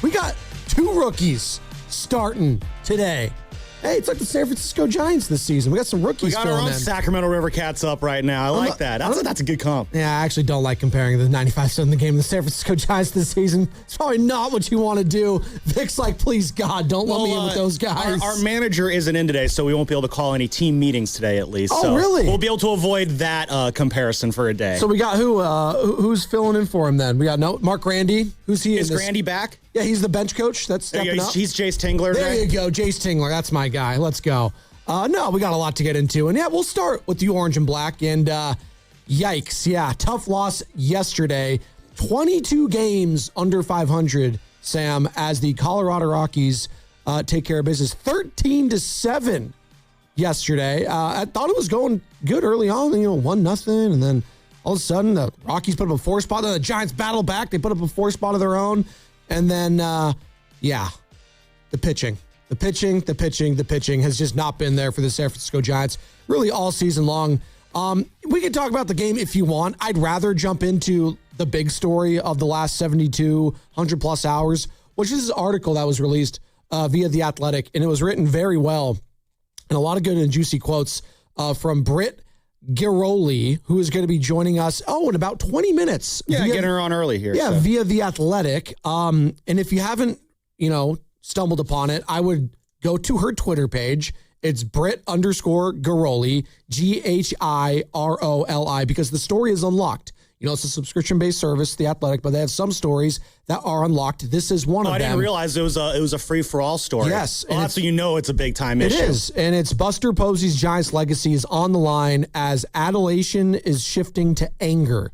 We got 2 rookies starting today. Hey, it's like the San Francisco Giants this season. We got some rookies. We got our own in. Sacramento River Cats up right now. I like that. That's a good comp. Yeah, I actually don't like comparing the 95-7 game to the San Francisco Giants this season. It's probably not what you want to do. Vic's like, please, God, don't let me in with those guys. Our manager isn't in today, so we won't be able to call any team meetings today, at least. Oh, so really? We'll be able to avoid that comparison for a day. So we got who's filling in for him then? We got Mark Grandy. Who's he? Is Grandy back? Yeah, he's the bench coach. That's stepping up. He's Jace Tingler. There you go, Jace Tingler. That's my guy. Let's go. No, we got a lot to get into. And yeah, we'll start with the orange and black. And yikes. Yeah, tough loss yesterday. 22 games under 500, Sam, as the Colorado Rockies take care of business. 13-7 yesterday. I thought it was going good early on, 1-0. And then all of a sudden, the Rockies put up a 4 spot. Then the Giants battle back. They put up a 4 spot of their own. And then, the pitching. The pitching has just not been there for the San Francisco Giants really all season long. We can talk about the game if you want. I'd rather jump into the big story of the last 72, 100-plus hours, which is this article that was released via The Athletic, and it was written very well, and a lot of good and juicy quotes from Britt Giroli, who is going to be joining us, in about 20 minutes. Yeah, getting her on early here. Yeah, via The Athletic. And if you haven't, stumbled upon it, I would go to her Twitter page. It's Britt_Giroli, GHIROLI, because the story is unlocked. It's a subscription-based service, The Athletic, but they have some stories that are unlocked. This is one of them. I didn't realize it was a free-for-all story. Yes. Well, that's when it's a big-time issue. It is, and it's Buster Posey's Giants legacy is on the line as adulation is shifting to anger.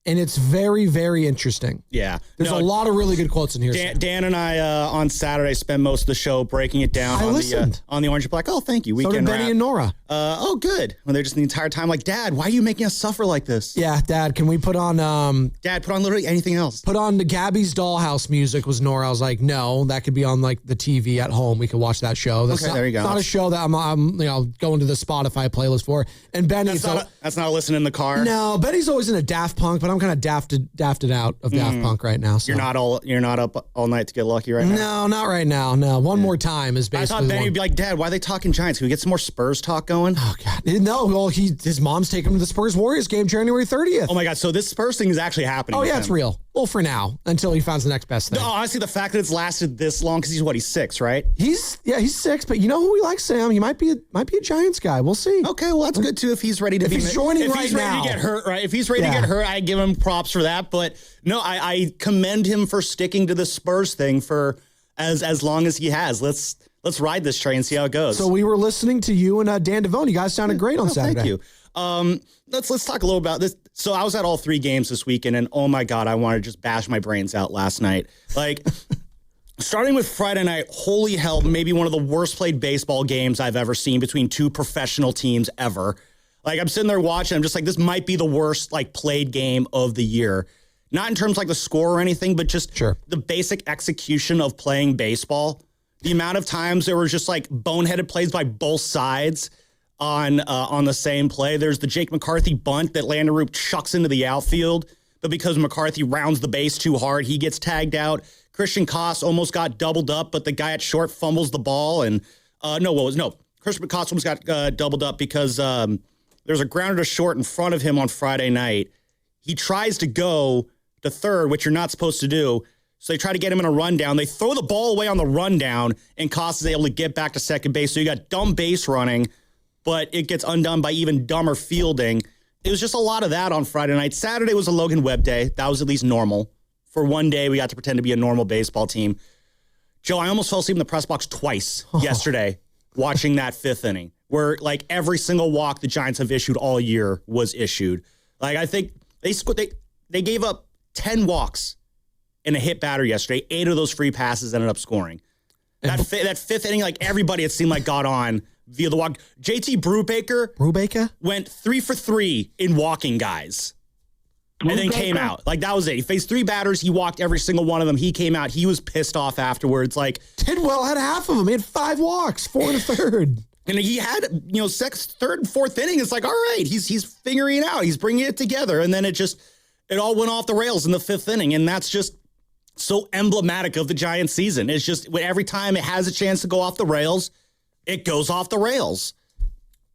And it's very, very interesting. Yeah. There's a lot of really good quotes in here. Dan and I on Saturday spent most of the show breaking it down on the Orange and Black. Oh, thank you. So did Benny and Nora. Good. When they're just the entire time like, Dad, why are you making us suffer like this? Yeah, Dad, can we put on... Dad, put on literally anything else. Put on the Gabby's Dollhouse music was Nora. I was like, no, that could be on like the TV at home. We could watch that show. There you go. It's not a show that I'm going to the Spotify playlist for. And Benny... That's not a listen in the car? No, Benny's always in a Daft Punk, but I'm kind of dafted out of Daft Punk right now. So. You're not up all night to get lucky right now? No, not right now. No, one more time is basically. I thought Benny would be like, Dad, why are they talking Giants? Can we get some more Spurs talk going? Oh God, no. Well, his mom's taking him to the Spurs Warriors game January 30th. Oh my God, so this Spurs thing is actually happening. Oh yeah, it's real. Well, for now, until he finds the next best thing. No, honestly, the fact that it's lasted this long, because he's 6, right? He's 6, but you know who we like, Sam? He might be a Giants guy. We'll see. Okay, well that's good too. If he's ready to he's joining right now, to get hurt, right? If he's ready to get hurt, I give him props for that. But no, I commend him for sticking to the Spurs thing for as long as he has. Let's ride this train and see how it goes. So we were listening to you and Dan Devone. You guys sounded great on Saturday. Thank you. Let's talk a little about this. So I was at all 3 games this weekend, and oh my God, I wanted to just bash my brains out last night. Like, starting with Friday night, holy hell, maybe one of the worst played baseball games I've ever seen between 2 professional teams ever. Like, I'm sitting there watching, I'm just like, this might be the worst, played game of the year. Not in terms of, the score or anything, but just the basic execution of playing baseball. The amount of times there were just, boneheaded plays by both sides on the same play. There's the Jake McCarthy bunt that Landeroop chucks into the outfield, but because McCarthy rounds the base too hard, he gets tagged out. Christian Koss almost got doubled up, but the guy at short fumbles the ball. And Christian Koss almost got doubled up because there's a grounder to short in front of him on Friday night. He tries to go to third, which you're not supposed to do. So they try to get him in a rundown. They throw the ball away on the rundown, and Koss is able to get back to second base. So you got dumb base running, but it gets undone by even dumber fielding. It was just a lot of that on Friday night. Saturday was a Logan Webb day. That was at least normal. For one day, we got to pretend to be a normal baseball team. Joe, I almost fell asleep in the press box twice yesterday watching that 5th inning, where every single walk the Giants have issued all year was issued. I think they gave up 10 walks in a hit batter yesterday. 8 of those free passes ended up scoring. That 5th inning, everybody it seemed like got on via the walk. JT Brubaker went 3 for 3 in walking guys. And then came out. That was it. He faced 3 batters. He walked every single one of them. He came out. He was pissed off afterwards. Tidwell had half of them. He had 5 walks, 4 and a third. And he had, 6th, 3rd, and 4th inning. It's all right. He's figuring it out. He's bringing it together. And then it all went off the rails in the 5th inning. And that's just so emblematic of the Giants season. It's just every time it has a chance to go off the rails, it goes off the rails.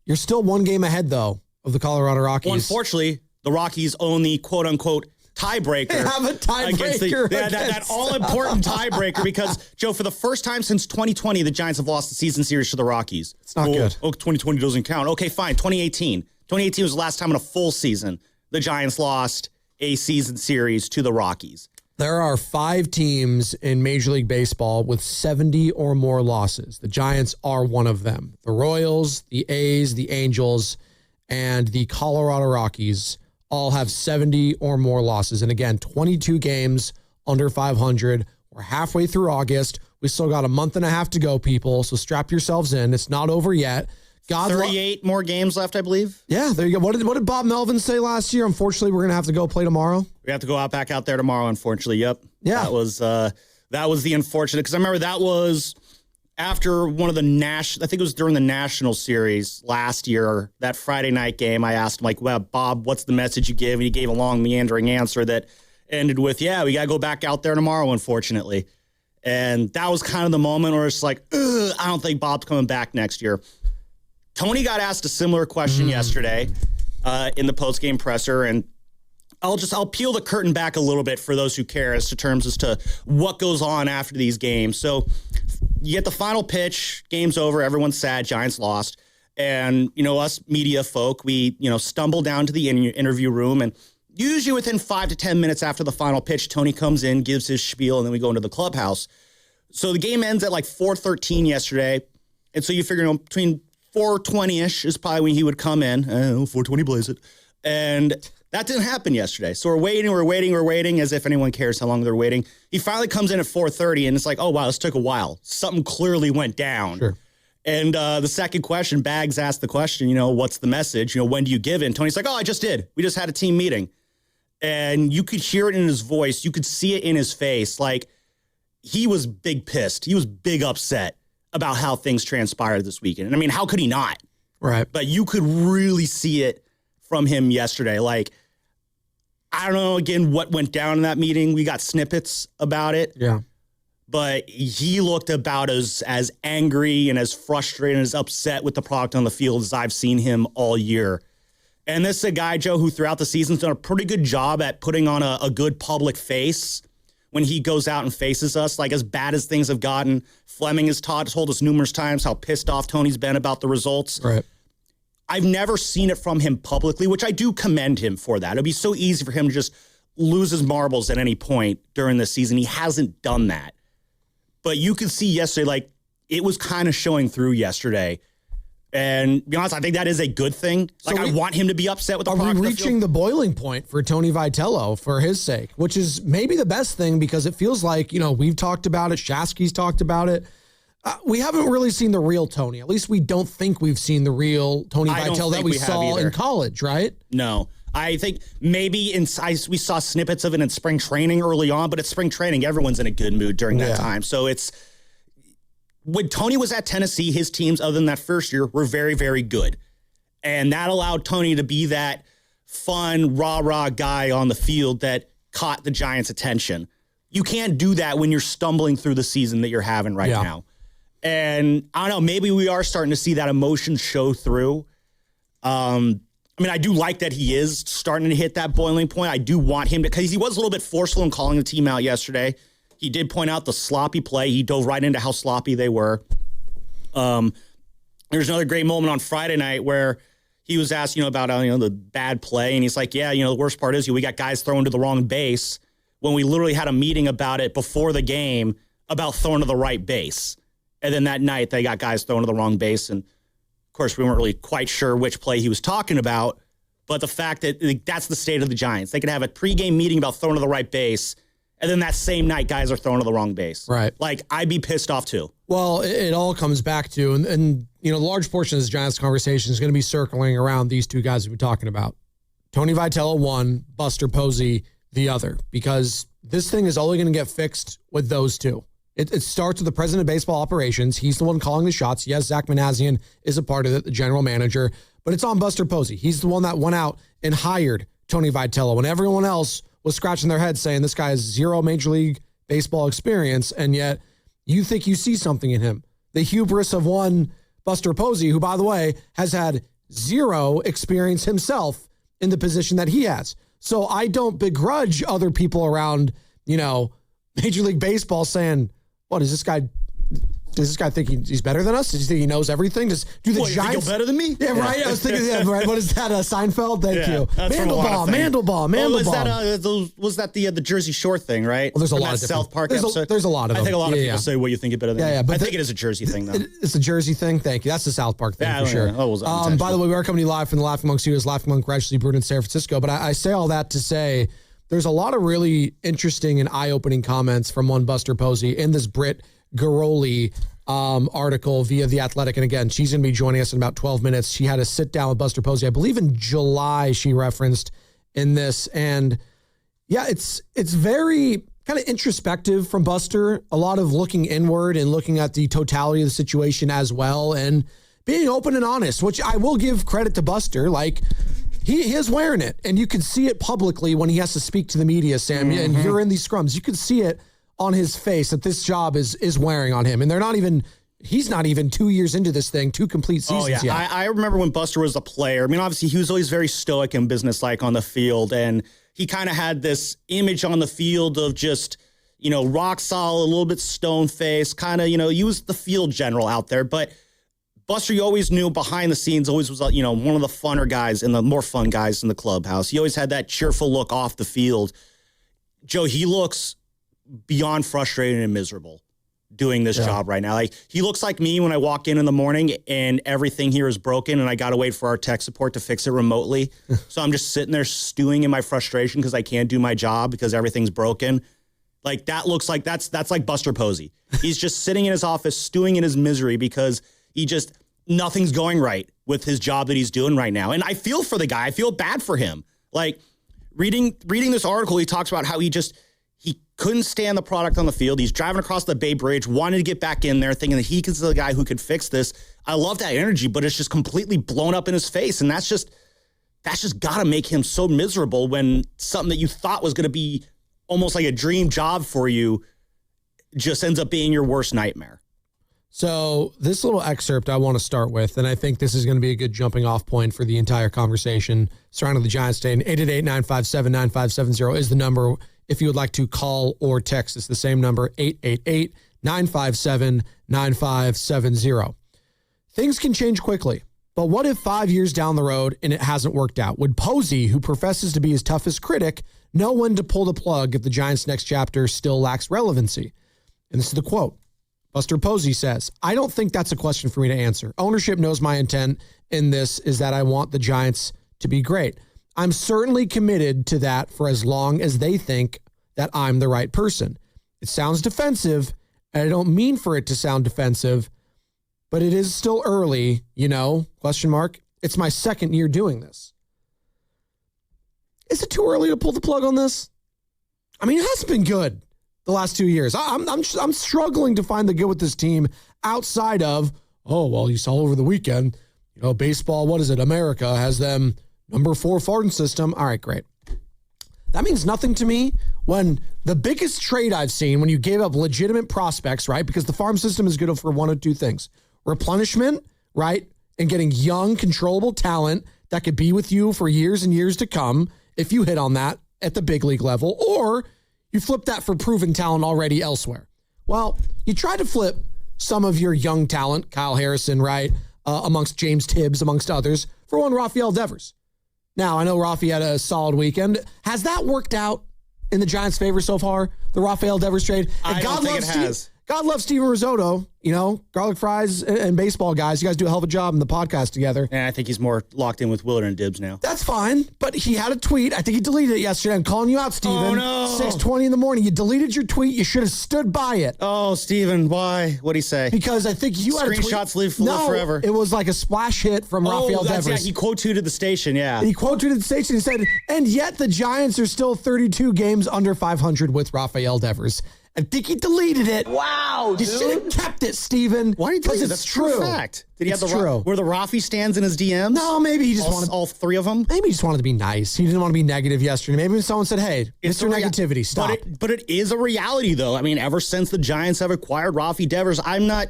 You're still one game ahead, though, of the Colorado Rockies. Well, unfortunately, the Rockies own the quote-unquote tiebreaker. They have a tiebreaker. That all-important tiebreaker because, Joe, for the first time since 2020, the Giants have lost the season series to the Rockies. It's not good. Oh, 2020 doesn't count. Okay, fine. 2018. 2018 was the last time in a full season the Giants lost a season series to the Rockies. There are 5 teams in Major League Baseball with 70 or more losses. The Giants are one of them. The Royals, the A's, the Angels, and the Colorado Rockies all have 70 or more losses. And again, 22 games under 500. We're halfway through August. We still got a month and a half to go, people. So strap yourselves in. It's not over yet. 38 more games left, I believe. Yeah, there you go. What did Bob Melvin say last year? Unfortunately, we're going to have to go play tomorrow. We have to go back out there tomorrow, unfortunately. Yep. Yeah. That was the unfortunate, because I remember that was after one of the I think it was during the National Series last year, that Friday night game. I asked him, like, well, Bob, what's the message you give? And he gave a long, meandering answer that ended with, yeah, we got to go back out there tomorrow, unfortunately. And that was kind of the moment where it's like, I don't think Bob's coming back next year. Tony got asked a similar question yesterday in the post-game presser, and I'll peel the curtain back a little bit for those who care as to what goes on after these games. So you get the final pitch, game's over, everyone's sad, Giants lost. And, us media folk, we, stumble down to the interview room, and usually within 5 to 10 minutes after the final pitch, Tony comes in, gives his spiel, and then we go into the clubhouse. So the game ends at like 4:13 yesterday. And so you figure, between 4:20-ish is probably when he would come in. 4:20 blaze it. And that didn't happen yesterday. So we're waiting as if anyone cares how long they're waiting. He finally comes in at 4:30, and it's like, oh, wow, this took a while. Something clearly went down. Sure. And the second question, Bags asked the question, what's the message? When do you give it? And Tony's like, oh, I just did. We just had a team meeting. And you could hear it in his voice. You could see it in his face. Like, he was big pissed. He was big upset about how things transpired this weekend. And I mean, how could he not? Right. But you could really see it from him yesterday. Like, I don't know, again, what went down in that meeting. We got snippets about it. Yeah. But he looked about as angry and as frustrated and as upset with the product on the field as I've seen him all year. And this is a guy, Joe, who throughout the season's done a pretty good job at putting on a good public face when he goes out and faces us. Like, as bad as things have gotten, Fleming has told us numerous times how pissed off Tony's been about the results. Right. I've never seen it from him publicly, which I do commend him for that. It'd be so easy for him to just lose his marbles at any point during the season. He hasn't done that. But you could see yesterday, like, it was kind of showing through yesterday. And to be honest, I think that is a good thing. Like, I want him to be upset with the product. Are we reaching the boiling point for Tony Vitello for his sake, which is maybe the best thing, because it feels like, we've talked about it. Shasky's talked about it. We haven't really seen the real Tony. At least we don't think we've seen the real Tony Vitello that we saw in college, right? No. I think maybe we saw snippets of it in spring training early on, but at spring training, everyone's in a good mood during that time. So when Tony was at Tennessee, his teams, other than that first year, were very, very good. And that allowed Tony to be that fun, rah-rah guy on the field that caught the Giants' attention. You can't do that when you're stumbling through the season that you're having right now. And I don't know, maybe we are starting to see that emotion show through. I mean, I do like that he is starting to hit that boiling point. I do want him to, because he was a little bit forceful in calling the team out yesterday. He did point out the sloppy play. He dove right into how sloppy they were. There's another great moment on Friday night where he was asked, about the bad play, and he's like, yeah, the worst part is we got guys throwing to the wrong base, when we literally had a meeting about it before the game about throwing to the right base. And then that night they got guys throwing to the wrong base, and of course we weren't really quite sure which play he was talking about, but the fact that that's the state of the Giants. They could have a pregame meeting about throwing to the right base, and then that same night, guys are throwing to the wrong base. Right. Like, I'd be pissed off too. Well, it all comes back to, and a large portion of this Giants conversation is going to be circling around these two guys we've been talking about. Tony Vitello, one, Buster Posey, the other, because this thing is only going to get fixed with those two. It starts with the president of baseball operations. He's the one calling the shots. Yes, Zach Minasian is a part of it, the general manager, but it's on Buster Posey. He's the one that went out and hired Tony Vitello when everyone else was scratching their head saying this guy has zero Major League baseball experience, and yet you think you see something in him. The hubris of one Buster Posey, who, by the way, has had zero experience himself in the position that he has. So I don't begrudge other people around, Major League Baseball saying, what is this guy? Does this guy think he's better than us? Does he think he knows everything? Do the Giants... You think you're better than me? Yeah, right. I was thinking, right. What is that, Seinfeld? Thank you. Mandelbaum. Was that the Jersey Shore thing, right? Well, there's a lot of South Park episode. There's a lot of them. I think a lot of people say what you think you're better than me. But I think it is a Jersey thing, though. It's a Jersey thing? Thank you. That's the South Park thing for sure. By the way, we are coming to you live from the Laughing Monk Studios, Laughing Monk, Ratchetly Brewed in San Francisco. But I say all that to say there's a lot of really interesting and eye-opening comments from one Buster Posey in this Britt Garoli article via The Athletic. And again, she's going to be joining us in about 12 minutes. She had a sit down with Buster Posey, I believe in July, she referenced in this. And yeah, it's very kind of introspective from Buster, a lot of looking inward and looking at the totality of the situation as well, and being open and honest, which I will give credit to Buster. Like, he is wearing it, and you can see it publicly when he has to speak to the media, Sam, and you're in these scrums. You can see it on his face that this job is wearing on him. And he's not even 2 years into this thing, 2 complete seasons yet. I remember when Buster was a player. I mean, obviously he was always very stoic and businesslike on the field. And he kind of had this image on the field of just, rock solid, a little bit stone faced, kind of, he was the field general out there. But Buster, you always knew behind the scenes, always was, one of the funner guys and the more fun guys in the clubhouse. He always had that cheerful look off the field. Joe, he looks beyond frustrated and miserable doing this job right now. Like, he looks like me when I walk in the morning and everything here is broken and I got to wait for our tech support to fix it remotely. So I'm just sitting there stewing in my frustration because I can't do my job because everything's broken. Like, that looks like that's like Buster Posey. He's just sitting in his office stewing in his misery because nothing's going right with his job that he's doing right now. And I feel for the guy. I feel bad for him. Like, reading this article, he talks about how he couldn't stand the product on the field. He's driving across the Bay Bridge, wanted to get back in there, thinking that he was the guy who could fix this. I love that energy, but it's just completely blown up in his face. And that's just got to make him so miserable when something that you thought was going to be almost like a dream job for you just ends up being your worst nightmare. So this little excerpt I want to start with, and I think this is going to be a good jumping off point for the entire conversation surrounding the Giants today. And 888-957-9570 is the number if you would like to call or text. It's the same number, 888-957-9570. Things can change quickly, but what if 5 years down the road and it hasn't worked out? Would Posey, who professes to be his toughest critic, know when to pull the plug if the Giants' next chapter still lacks relevancy? And this is the quote. Buster Posey says, I don't think that's a question for me to answer. Ownership knows my intent in this is that I want the Giants to be great. I'm certainly committed to that for as long as they think that I'm the right person. It sounds defensive, and I don't mean for it to sound defensive, but it is still early, question mark. It's my second year doing this. Is it too early to pull the plug on this? I mean, it hasn't been good the last 2 years. I'm struggling to find the good with this team outside of, you saw over the weekend, baseball, what is it? America has them number 4 farm system. All right, great. That means nothing to me when the biggest trade I've seen when you gave up legitimate prospects, right? Because the farm system is good for one of two things. Replenishment, right? And getting young, controllable talent that could be with you for years and years to come if you hit on that at the big league level, or you flip that for proven talent already elsewhere. Well, you try to flip some of your young talent, Kyle Harrison, right? Amongst James Tibbs, amongst others, for one Rafael Devers. Now, I know Rafi had a solid weekend. Has that worked out in the Giants' favor so far, the Rafael Devers trade? I don't think it has. God loves Steven Risotto, garlic fries and baseball guys. You guys do a hell of a job in the podcast together. And I think he's more locked in with Willard and Dibbs now. That's fine, but he had a tweet. I think he deleted it yesterday. I'm calling you out, Steven. Oh, no. 6:20 in the morning. You deleted your tweet. You should have stood by it. Oh, Steven, why? What'd he say? Because I think you had a tweet. Screenshots live forever. It was like a splash hit from Rafael Devers. Yeah, he quote-tweeted the station, yeah. He quote-tweeted the station and said, and yet the Giants are still 32 games under 500 with Rafael Devers. I think he deleted it. Wow, You should have kept it, Steven. Why did he delete it? That's true fact. Did he have were the Rafi stands in his DMs? No, maybe he just wanted all three of them. Maybe he just wanted to be nice. He didn't want to be negative yesterday. Maybe someone said, "Hey, Mr. Negativity, stop." But it is a reality, though. I mean, ever since the Giants have acquired Rafael Devers, I'm not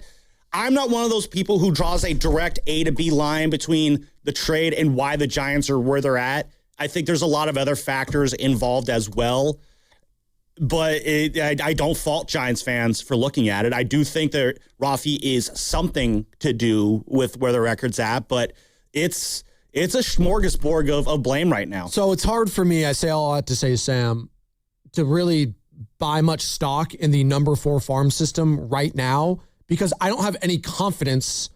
one of those people who draws a direct A to B line between the trade and why the Giants are where they're at. I think there's a lot of other factors involved as well. But I don't fault Giants fans for looking at it. I do think that Rafi is something to do with where the record's at, but it's a smorgasbord of blame right now. So it's hard for me, I say all I have to say, Sam, to really buy much stock in the number 4 farm system right now because I don't have any confidence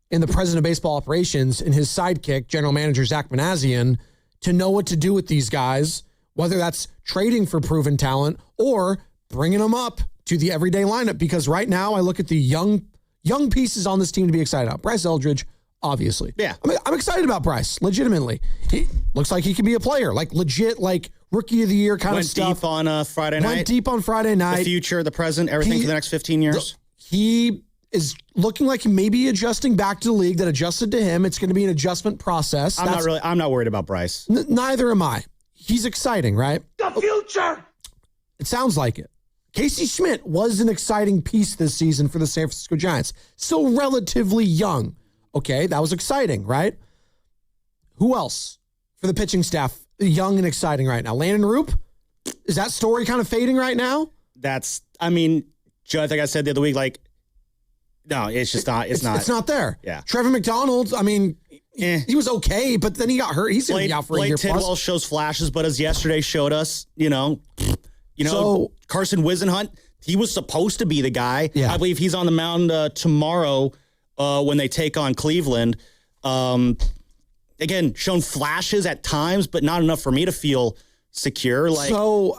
in the president of baseball operations and his sidekick, general manager Zach Minasian, to know what to do with these guys, whether that's trading for proven talent or bringing them up to the everyday lineup. Because right now I look at the young pieces on this team to be excited about. Bryce Eldridge, obviously. Yeah. I'm excited about Bryce, legitimately. He looks like he could be a player, like legit, like rookie of the year kind of stuff. Went deep on Friday night. Went deep on Friday night. The future, the present, everything for the next 15 years. He is looking like he may be adjusting back to the league that adjusted to him. It's going to be an adjustment process. I'm not worried about Bryce. Neither am I. He's exciting, right? The future! It sounds like it. Casey Schmidt was an exciting piece this season for the San Francisco Giants. Still relatively young. Okay, that was exciting, right? Who else for the pitching staff young and exciting right now? Landon Roop? Is that story kind of fading right now? Joe, I think I said the other week, no, it's just not. It's not. It's not there. Yeah. Trevor McDonald, he was okay, but then he got hurt. He's going to be out for a year plus. Tidwell shows flashes, but as yesterday showed us, so, Carson Wisenhunt, he was supposed to be the guy. Yeah. I believe he's on the mound tomorrow when they take on Cleveland. Again, shown flashes at times, but not enough for me to feel secure. So,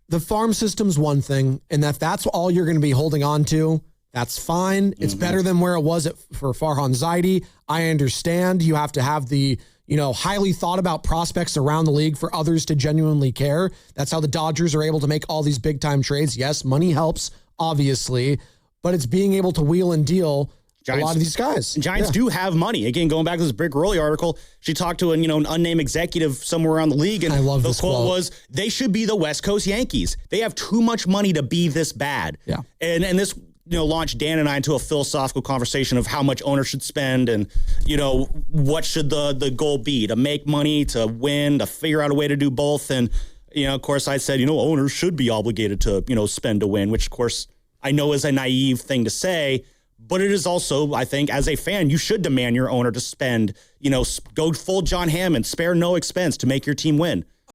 the farm system's one thing, and if that's all you're going to be holding on to, that's fine. It's better than where it was for Farhan Zaidi. I understand you have to have the, highly thought about prospects around the league for others to genuinely care. That's how the Dodgers are able to make all these big time trades. Yes, money helps, obviously, but it's being able to wheel and deal a lot of these guys. Giants do have money. Again, going back to this Brick Rowley article, she talked to an unnamed executive somewhere around the league, and I love the this quote quote was, "They should be the West Coast Yankees. They have too much money to be this bad." Yeah, and this launched Dan and I into a philosophical conversation of how much owners should spend, and what should the goal be, to make money, to win, to figure out a way to do both. And of course, I said owners should be obligated to spend to win, which of course I know is a naive thing to say. But it is also, I think, as a fan, you should demand your owner to spend, go full John Hammond, spare no expense to make your team win.